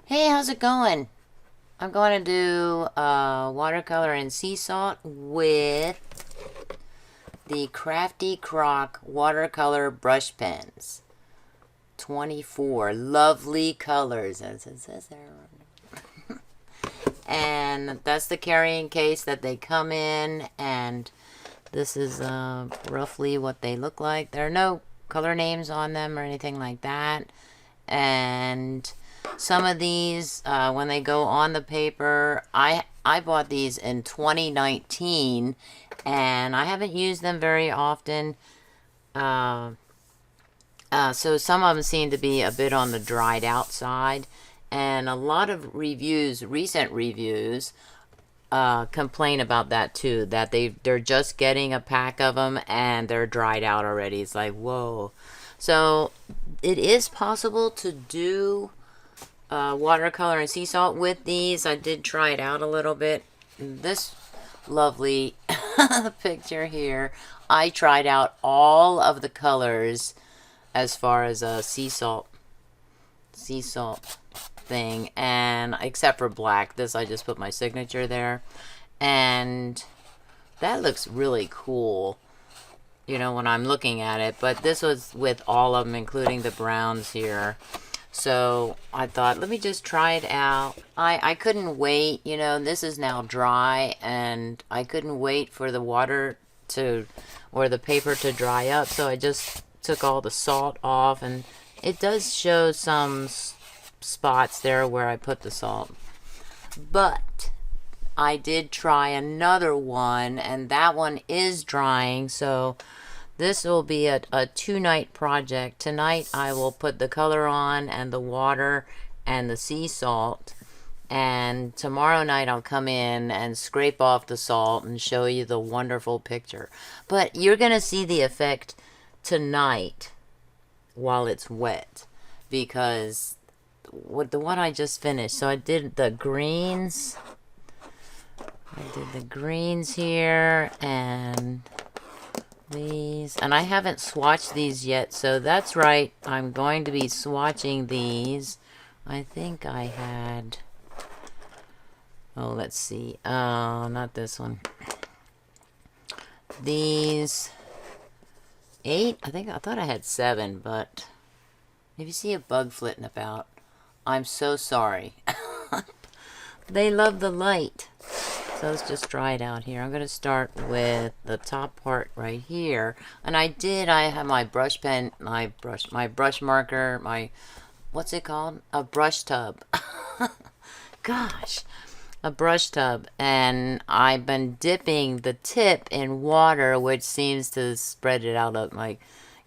Hey, how's it going? I'm going to do watercolor and sea salt with the Crafty Croc Watercolor brush pens. 24 lovely colors, as it says there. And that's the carrying case that they come in, and this is roughly what they look like. There are no color names on them or anything like that. And some of these, when they go on the paper, I bought these in 2019, and I haven't used them very often. So some of them seem to be a bit on the dried out side, and a lot of reviews, recent reviews, complain about that too. That they're just getting a pack of them and they're dried out already. It's like, whoa. So it is possible to do watercolor and sea salt with these. I did try it out a little bit. This lovely picture here, I tried out all of the colors as far as a sea salt thing, and except for black. This, I just put my signature there, and that looks really cool, you know, when I'm looking at it. But this was with all of them, including the browns here. So I thought, let me just try it out. I couldn't wait, you know, this is now dry, and I couldn't wait for the water to, or the paper to dry up. So I just took all the salt off, and it does show some spots there where I put the salt. But I did try another one, and that one is drying, so this will be a 2-night project. Tonight I will put the color on and the water and the sea salt, and tomorrow night I'll come in and scrape off the salt and show you the wonderful picture. But you're gonna see the effect tonight while it's wet, because with the one I just finished, so I did the greens. I did the greens here, and these, and I haven't swatched these yet, so that's right, I'm going to be swatching these. I think I had, oh, let's see, not this one, these 8, I thought I had 7, but if you see a bug flitting about, I'm so sorry. They love the light. So let's just dry it out here. I'm going to start with the top part right here. And I have my brush pen, my brush marker, what's it called? A brush tub. Gosh, a brush tub. And I've been dipping the tip in water, which seems to spread it out, like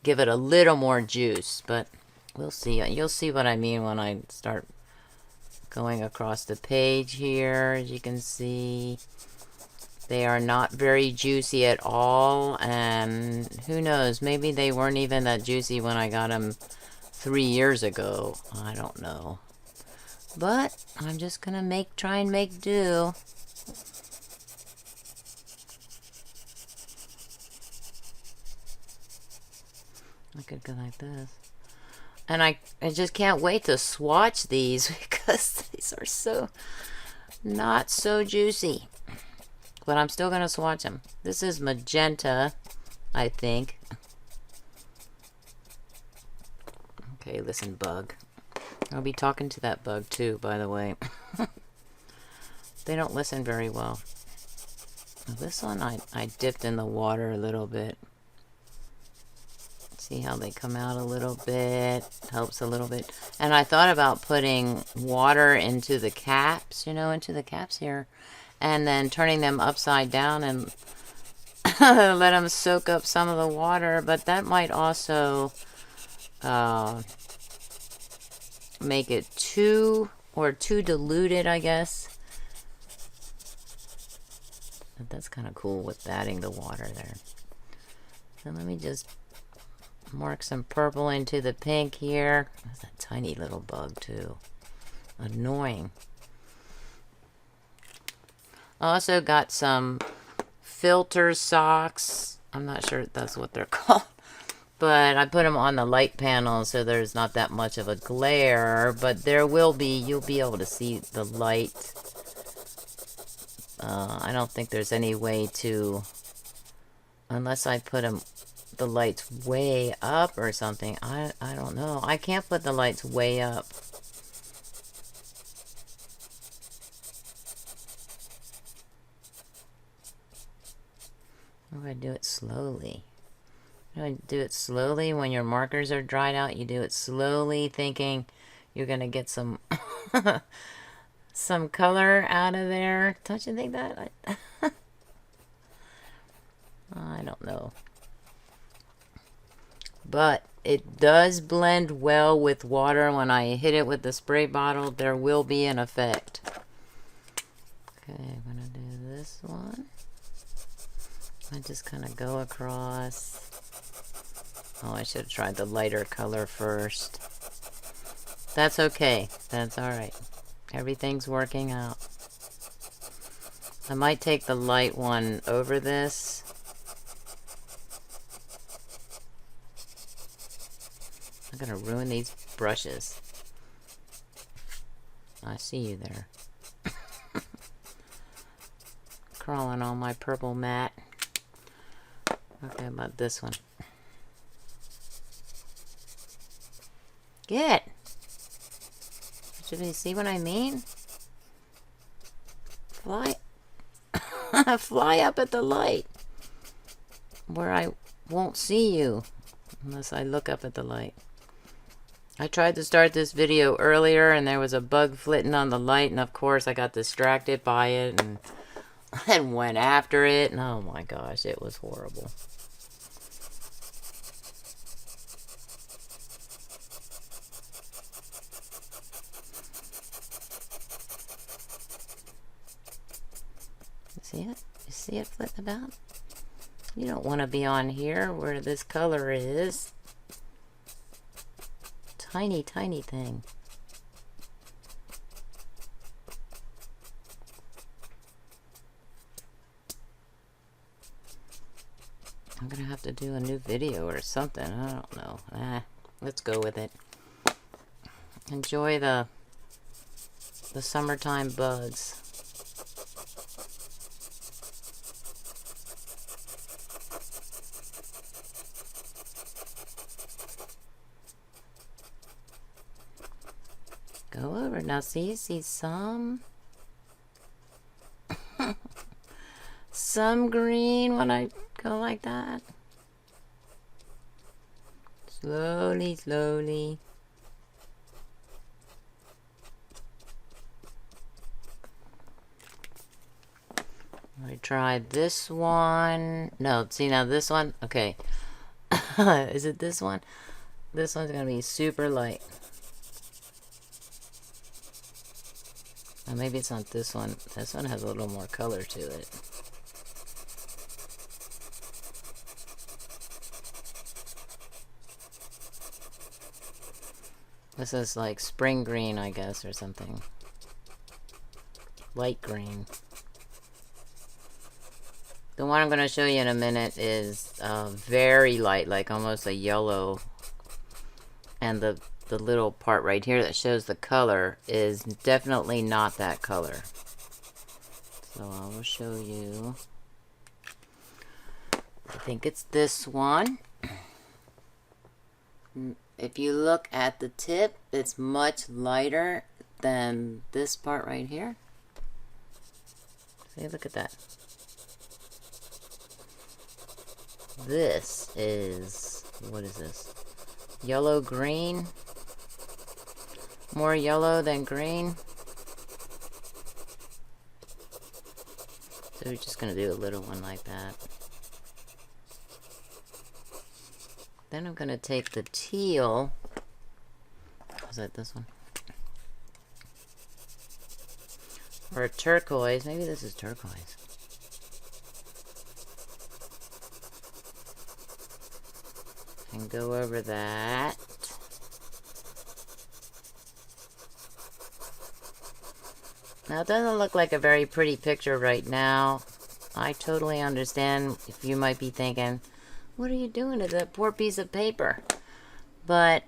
give it a little more juice. But we'll see. You'll see what I mean when I start going across the page here. As you can see, they are not very juicy at all, and who knows, maybe they weren't even that juicy when I got them 3 years ago. I don't know, but I'm just gonna try and make do. I could go like this. And I just can't wait to swatch these, because these are so not so juicy. But I'm still going to swatch them. This is magenta, I think. Okay, listen, bug. I'll be talking to that bug too, by the way. They don't listen very well. This one I dipped in the water a little bit. See how they come out a little bit, helps a little bit. And I thought about putting water into the caps, you know, into the caps here, and then turning them upside down and let them soak up some of the water. But that might also make it too diluted, I guess. But that's kind of cool with adding the water there. So let me just mark some purple into the pink here. There's that tiny little bug too. Annoying. I also got some filter socks. I'm not sure if that's what they're called, But I put them on the light panel so there's not that much of a glare, but there will be, you'll be able to see the light. I don't think there's any way to, unless I put them, the lights way up or something. I don't know. I can't put the lights way up. Or I do it slowly. I do it slowly when your markers are dried out. You do it slowly, thinking you're gonna get some some color out of there. Don't you think that? I don't know. But it does blend well with water. When I hit it with the spray bottle, there will be an effect. Okay, I'm gonna do this one. I just kind of go across. Oh, I should have tried the lighter color first. That's okay. That's alright. Everything's working out. I might take the light one over this. I'm gonna ruin these brushes. I see you there. Crawling on my purple mat. Okay, about this one. Get! Should you see what I mean? Fly. Fly up at the light. Where I won't see you. Unless I look up at the light. I tried to start this video earlier and there was a bug flitting on the light, and of course I got distracted by it and went after it, and oh my gosh, it was horrible. See it? You see it flitting about? You don't want to be on here where this color is. Tiny, tiny thing. I'm gonna have to do a new video or something. I don't know. Let's go with it. Enjoy the summertime bugs. Go over. Now see some some green when I go like that. Slowly, slowly. I tried this one. No, see now this one. Okay. Is it this one? This one's gonna be super light. Maybe it's not this one. This one has a little more color to it. This is like spring green, I guess, or something. Light green. The one I'm going to show you in a minute is very light, like almost a yellow. And the little part right here that shows the color is definitely not that color. So I will show you. I think it's this one. If you look at the tip, it's much lighter than this part right here. See, look at that. This is, what is this? Yellow green. More yellow than green. So we're just going to do a little one like that. Then I'm going to take the teal. Is that this one? Or a turquoise. Maybe this is turquoise. And go over that. Now it doesn't look like a very pretty picture right now. I totally understand if you might be thinking, What are you doing to that poor piece of paper? But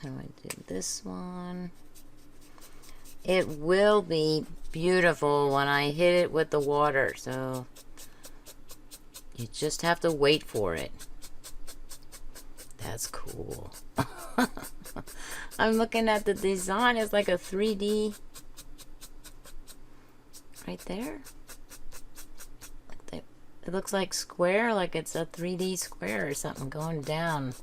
how do I do this one? It will be beautiful when I hit it with the water, so you just have to wait for it. That's cool. I'm looking at the design. It's like a 3D right there. It looks like square, like it's a 3D square or something going down.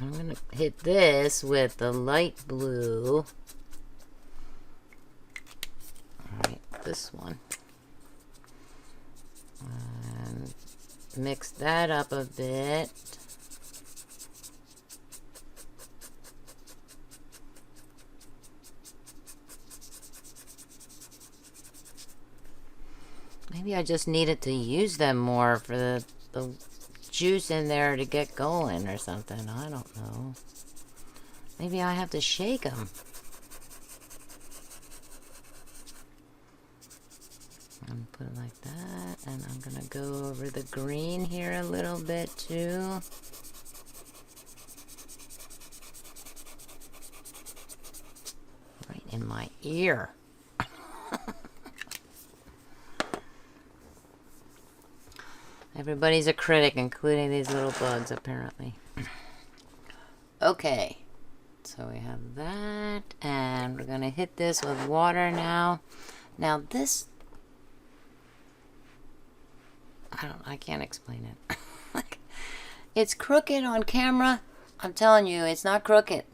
I'm going to hit this with the light blue. Alright, this one. And mix that up a bit. Maybe I just needed to use them more for the juice in there to get going or something. I don't know. Maybe I have to shake them. I'm gonna put it like that, and I'm gonna go over the green here a little bit too. Right in my ear. Everybody's a critic, including these little bugs, apparently. Okay, so we have that, and we're gonna hit this with water now. Now this, I can't explain it. It's crooked on camera. I'm telling you, it's not crooked.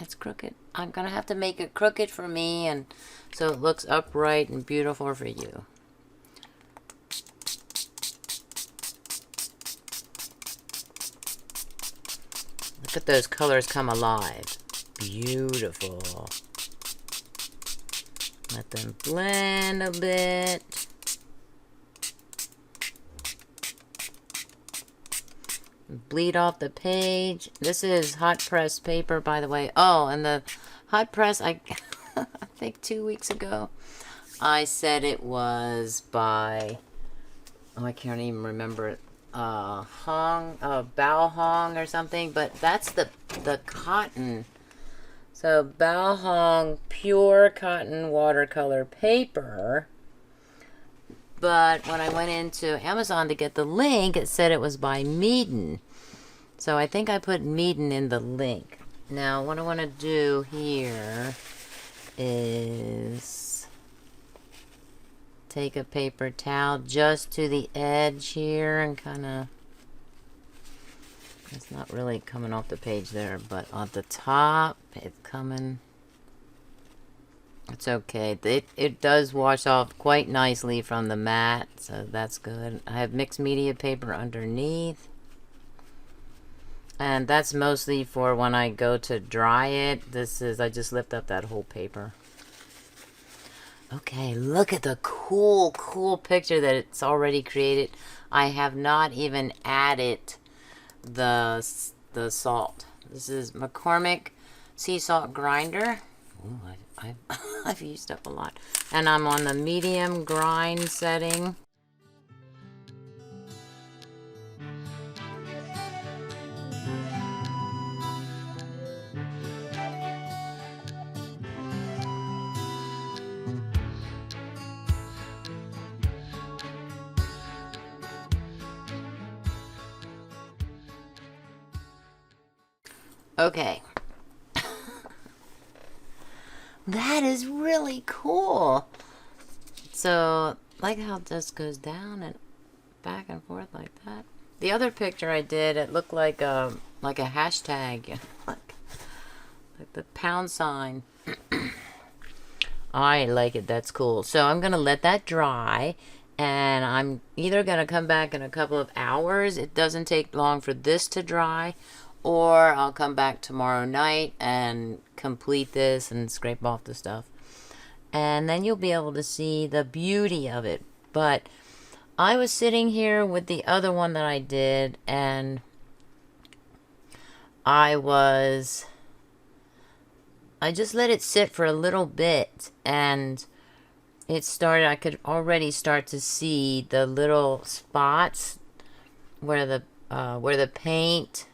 It's crooked. I'm gonna have to make it crooked for me, and so it looks upright and beautiful for you. Look at those colors come alive. Beautiful. Let them blend a bit. Bleed off the page. This is hot press paper, by the way. Oh, and the hot press, I think 2 weeks ago, I said it was by, oh, I can't even remember it. Bao Hong or something, but that's the cotton. So Bao Hong pure cotton watercolor paper. But when I went into Amazon to get the link, it said it was by Meaden. So I think I put Meaden in the link. Now what I want to do here is take a paper towel just to the edge here and kind of, it's not really coming off the page there, but on the top it's coming. It's okay. It does wash off quite nicely from the mat, so that's good. I have mixed media paper underneath, and that's mostly for when I go to dry it. This is, I just lift up that whole paper. Okay, look at the cool picture that it's already created. I have not even added the salt. This is McCormick sea salt grinder. Ooh, I've used up a lot. And I'm on the medium grind setting. Okay. That is really cool. So, like how it just goes down and back and forth like that. The other picture I did, it looked like a hashtag, like the pound sign. I like it. That's cool. So I'm gonna let that dry, and I'm either gonna come back in a couple of hours. It doesn't take long for this to dry, or I'll come back tomorrow night and complete this and scrape off the stuff. And then you'll be able to see the beauty of it. But I was sitting here with the other one that I did, and I just let it sit for a little bit, and it started, I could already start to see the little spots where the paint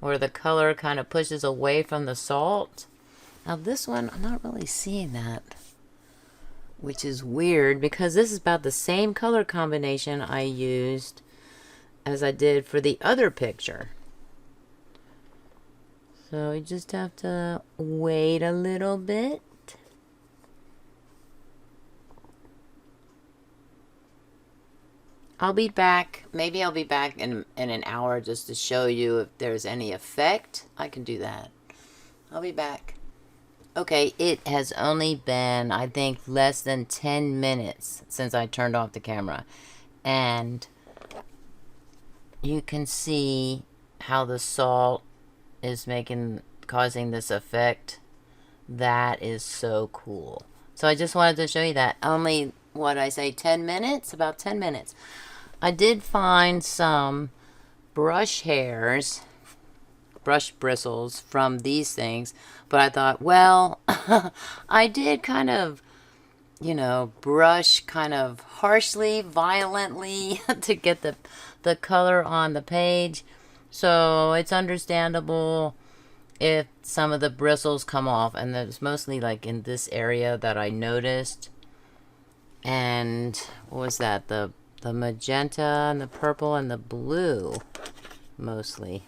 or the color kind of pushes away from the salt. Now this one, I'm not really seeing that, which is weird because this is about the same color combination I used as I did for the other picture. So you just have to wait a little bit. I'll be back. Maybe I'll be back in an hour just to show you if there's any effect. I can do that. I'll be back. Okay, it has only been, I think, less than 10 minutes since I turned off the camera. And you can see how the salt is causing this effect. That is so cool. So I just wanted to show you that. Only, what I say, 10 minutes? About 10 minutes. I did find some brush bristles from these things, but I thought, well, I did kind of, you know, brush kind of harshly, violently to get the color on the page. So it's understandable if some of the bristles come off, and it's mostly like in this area that I noticed. And what was that? The magenta and the purple and the blue, mostly.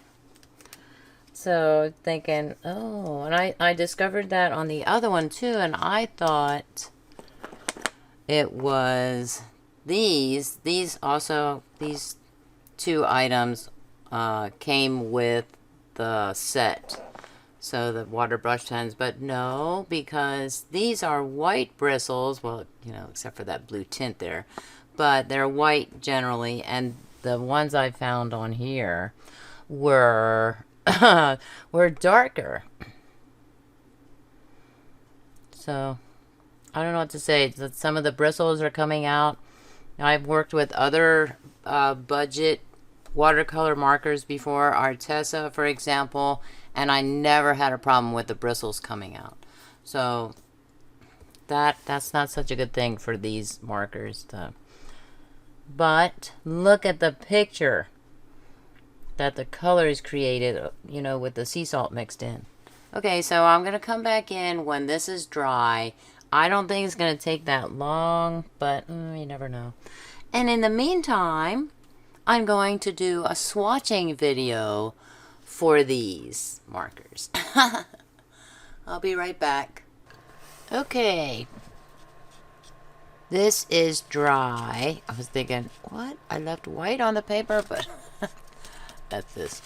So thinking, oh, and I discovered that on the other one too, and I thought it was these two items came with the set. So the water brush pens, but no, because these are white bristles, well, you know, except for that blue tint there, but they're white generally, and the ones I found on here were were darker. So I don't know what to say. Some of the bristles are coming out. I've worked with other budget watercolor markers before, Arteza for example, and I never had a problem with the bristles coming out. So that's not such a good thing for these markers. But look at the picture that the colors created, you know, with the sea salt mixed in. Okay, so I'm going to come back in when this is dry. I don't think it's going to take that long, but you never know. And in the meantime, I'm going to do a swatching video for these markers. I'll be right back. Okay. This is dry. I was thinking, what? I left white on the paper, but that's this.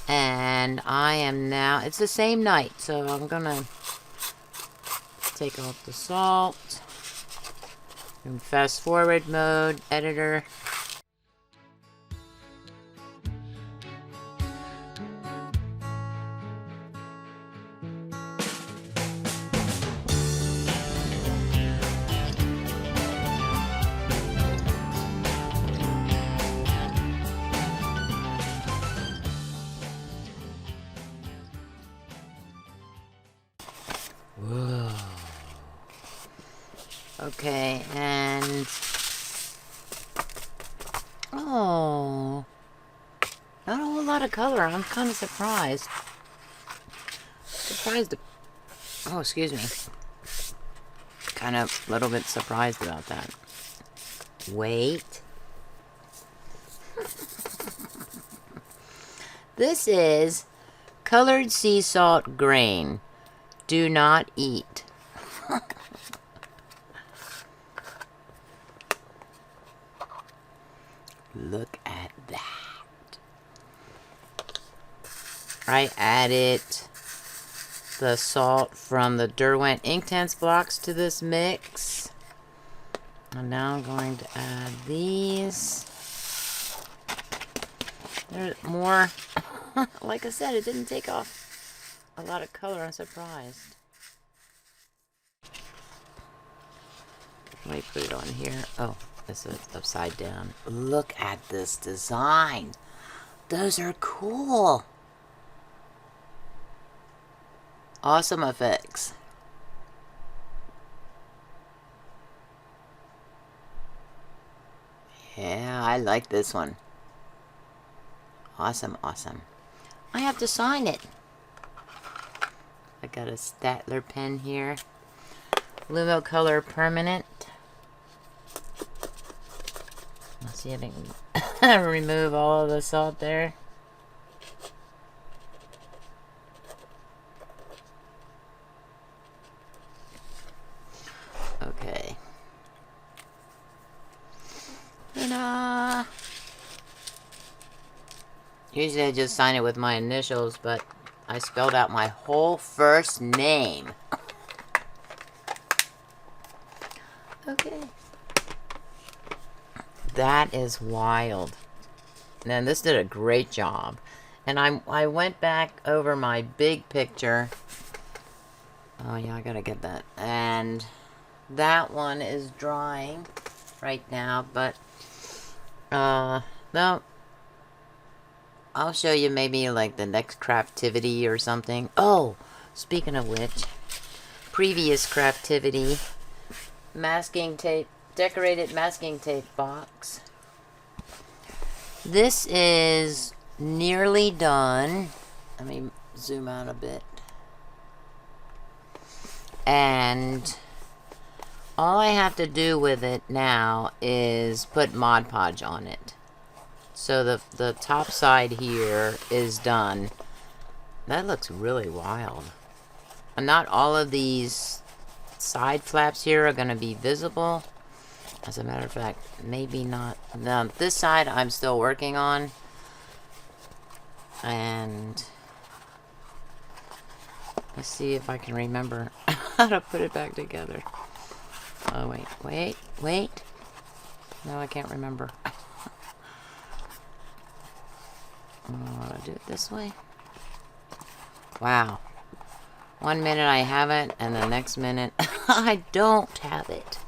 And I am now, it's the same night, so I'm gonna take off the salt. In fast forward mode, editor. Whoa. Okay, and oh, not a whole lot of color. I'm kind of surprised. Oh, excuse me. Kind of a little bit surprised about that. Wait. This is colored sea salt grain. Do not eat. Look at that. I added the salt from the Derwent Inktense blocks to this mix. And now I'm going to add these. There's more. Like I said, it didn't take off a lot of color. I'm surprised. Let me put it on here. Oh, this is upside down. Look at this design. Those are cool. Awesome effects. Yeah, I like this one. Awesome, awesome. I have to sign it. I got a Statler pen here. Lumo Color Permanent. Let's see if I can remove all of this out there. Okay. Ta-da! Usually I just sign it with my initials, but I spelled out my whole first name. Okay. That is wild. And this did a great job. And I went back over my big picture. Oh yeah, I gotta get that. And that one is drying right now, but no. I'll show you maybe like the next Craftivity or something. Oh, speaking of which, previous Craftivity masking tape, decorated masking tape box. This is nearly done. Let me zoom out a bit. And all I have to do with it now is put Mod Podge on it. So the top side here is done. That looks really wild. And not all of these side flaps here are going to be visible. As a matter of fact, maybe not. Now, this side I'm still working on. And let's see if I can remember how to put it back together. Oh, wait. No, I can't remember. Oh, do it this way. Wow. 1 minute I have it, and the next minute I don't have it.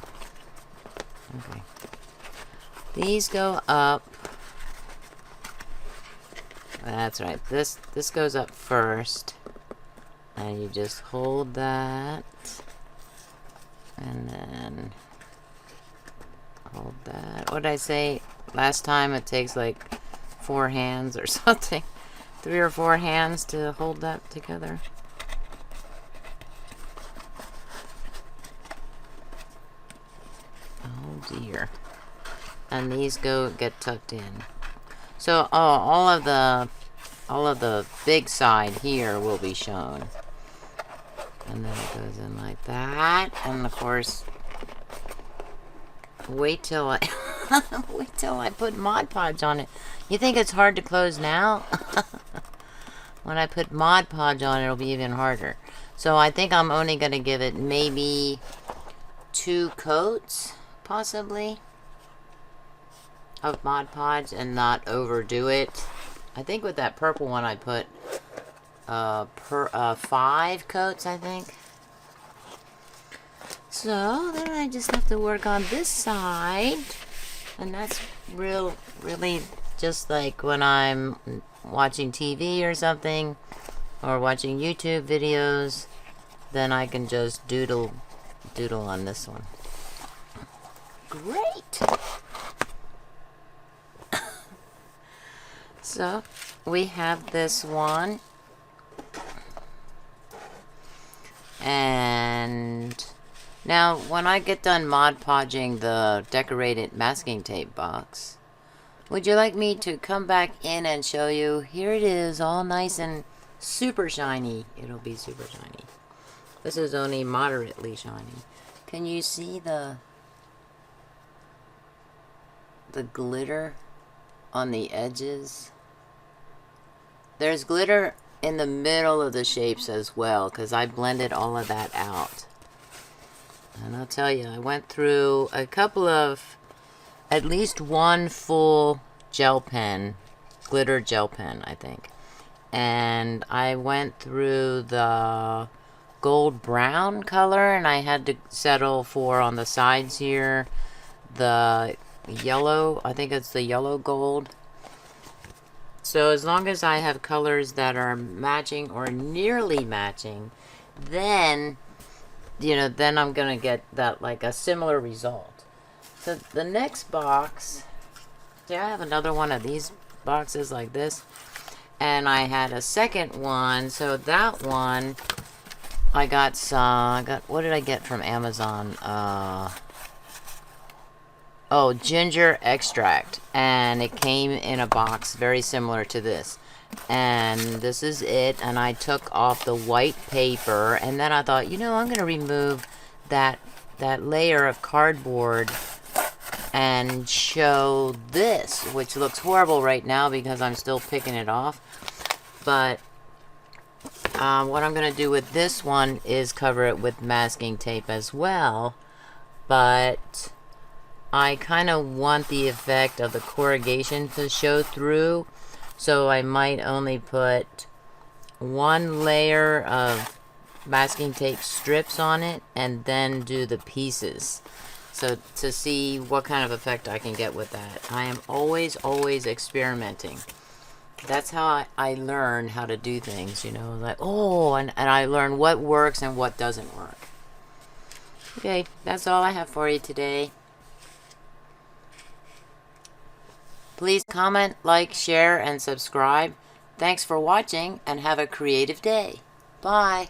Okay. These go up. That's right. This goes up first. And you just hold that. And then hold that. What did I say last time? It takes like 4 hands or something. 3 or 4 hands to hold that together. Oh dear. And these get tucked in. So all of the big side here will be shown. And then it goes in like that. And of course, wait till I put Mod Podge on it. You think it's hard to close now? When I put Mod Podge on it, it'll be even harder. So I think I'm only going to give it maybe 2 coats, possibly, of Mod Podge and not overdo it. I think with that purple one I put 5 coats, I think. So then I just have to work on this side. And that's really just like when I'm watching TV or something, or watching YouTube videos, then I can just doodle on this one. Great! So we have this one, and now when I get done Mod Podging the decorated masking tape box, would you like me to come back in and show you? Here it is, all nice and super shiny. It'll be super shiny. This is only moderately shiny. Can you see the glitter on the edges? There's glitter in the middle of the shapes as well, because I blended all of that out. And I'll tell you, I went through a couple of, at least one full gel pen, glitter gel pen, I think. And I went through the gold brown color, and I had to settle for, on the sides here, the yellow, I think it's the yellow gold. So as long as I have colors that are matching or nearly matching, then, you know, I'm gonna get that, like a similar result. So the next box See, I have another one of these boxes like this. And I had a second one. So that one, I got some, what did I get from Amazon? Oh, ginger extract. And it came in a box very similar to this. And this is it. And I took off the white paper. And then I thought, you know, I'm going to remove that layer of cardboard and show this, which looks horrible right now because I'm still picking it off. But what I'm going to do with this one is cover it with masking tape as well. But I kind of want the effect of the corrugation to show through. So I might only put one layer of masking tape strips on it and then do the pieces. So to see what kind of effect I can get with that. I am always experimenting. That's how I learn how to do things, you know, like, oh, and I learn what works and what doesn't work. Okay, that's all I have for you today. Please comment, like, share, and subscribe. Thanks for watching, and have a creative day. Bye.